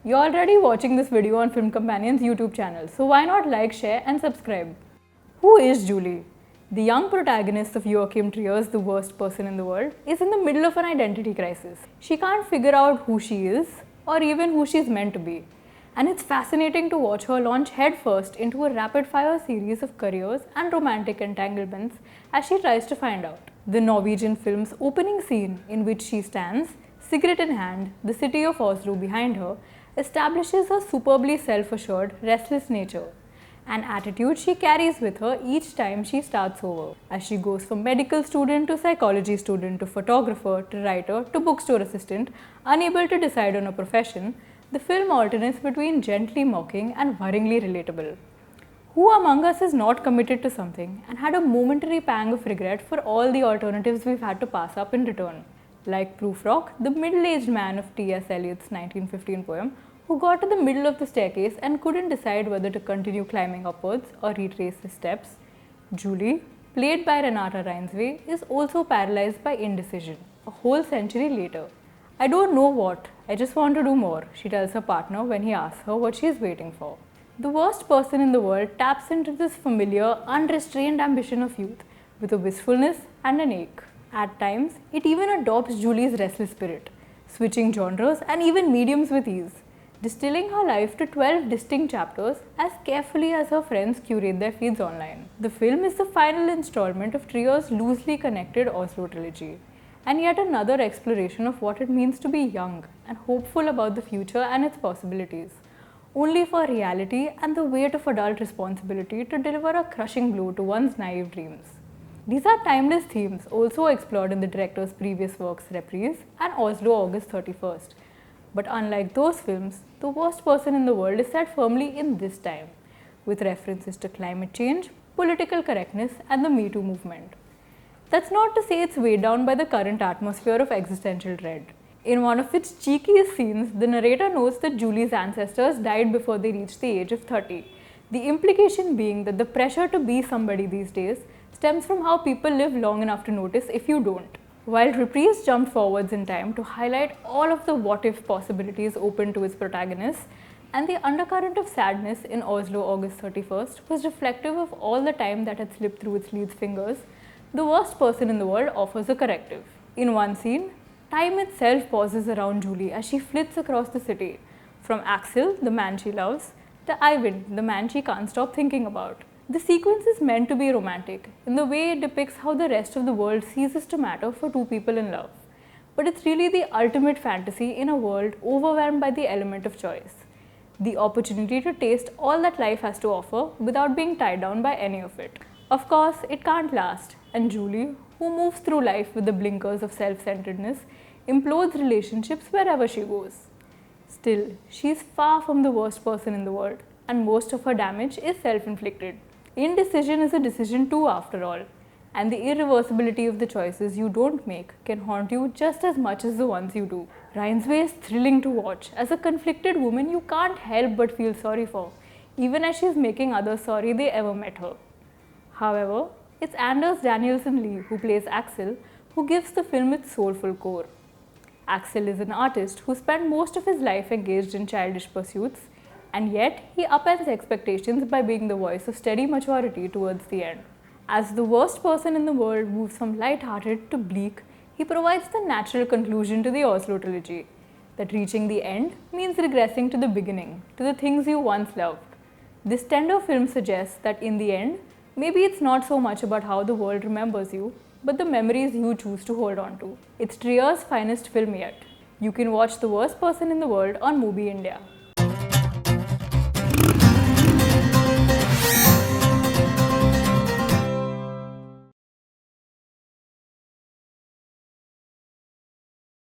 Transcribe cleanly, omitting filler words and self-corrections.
You're already watching this video on Film Companion's YouTube channel, so why not like, share and subscribe? Who is Julie? The young protagonist of Joachim Trier's The Worst Person in the World is in the middle of an identity crisis. She can't figure out who she is or even who she's meant to be. And it's fascinating to watch her launch headfirst into a rapid-fire series of careers and romantic entanglements as she tries to find out. The Norwegian film's opening scene, in which she stands, cigarette in hand, the city of Oslo behind her, establishes her superbly self-assured, restless nature, an attitude she carries with her each time she starts over, as she goes from medical student to psychology student to photographer to writer to bookstore assistant, unable to decide on a profession. The film alternates between gently mocking and worryingly relatable. Who among us is not committed to something and had a momentary pang of regret for all the alternatives we've had to pass up in return? Like Prufrock, the middle-aged man of T.S. Eliot's 1915 poem, who got to the middle of the staircase and couldn't decide whether to continue climbing upwards or retrace his steps. Julie, played by Renata Reinsve, is also paralyzed by indecision, a whole century later. I don't know what, I just want to do more, she tells her partner when he asks her what she is waiting for. The Worst Person in the World taps into this familiar, unrestrained ambition of youth with a wistfulness and an ache. At times, it even adopts Julie's restless spirit, switching genres and even mediums with ease, distilling her life to 12 distinct chapters as carefully as her friends curate their feeds online. The film is the final installment of Trier's loosely connected Oslo trilogy, and yet another exploration of what it means to be young and hopeful about the future and its possibilities, only for reality and the weight of adult responsibility to deliver a crushing blow to one's naive dreams. These are timeless themes also explored in the director's previous works Reprise and Oslo August 31st. But unlike those films, The Worst Person in the World is set firmly in this time, with references to climate change, political correctness and the Me Too movement. That's not to say it's weighed down by the current atmosphere of existential dread. In one of its cheekiest scenes, the narrator notes that Julie's ancestors died before they reached the age of 30, the implication being that the pressure to be somebody these days stems from how people live long enough to notice if you don't. While Reprise jumped forwards in time to highlight all of the what-if possibilities open to its protagonists, and the undercurrent of sadness in Oslo August 31st was reflective of all the time that had slipped through its lead's fingers, The Worst Person in the World offers a corrective. In one scene, time itself pauses around Julie as she flits across the city, from Axel, the man she loves, to Ivan, the man she can't stop thinking about. The sequence is meant to be romantic, in the way it depicts how the rest of the world ceases to matter for two people in love. But it's really the ultimate fantasy in a world overwhelmed by the element of choice. The opportunity to taste all that life has to offer without being tied down by any of it. Of course, it can't last, and Julie, who moves through life with the blinkers of self-centeredness, implodes relationships wherever she goes. Still, she is far from the worst person in the world, and most of her damage is self-inflicted. Indecision is a decision too, after all, and the irreversibility of the choices you don't make can haunt you just as much as the ones you do. Reinsve is thrilling to watch as a conflicted woman you can't help but feel sorry for, even as she is making others sorry they ever met her. However, it's Anders Danielsen Lee, who plays Axel, who gives the film its soulful core. Axel is an artist who spent most of his life engaged in childish pursuits, and yet he upends expectations by being the voice of steady maturity towards the end. As the worst person in the world moves from light-hearted to bleak, he provides the natural conclusion to the Oslo trilogy, that reaching the end means regressing to the beginning, to the things you once loved. This tender film suggests that in the end, maybe it's not so much about how the world remembers you, but the memories you choose to hold on to. It's Trier's finest film yet. You can watch The Worst Person in the World on Mubi India.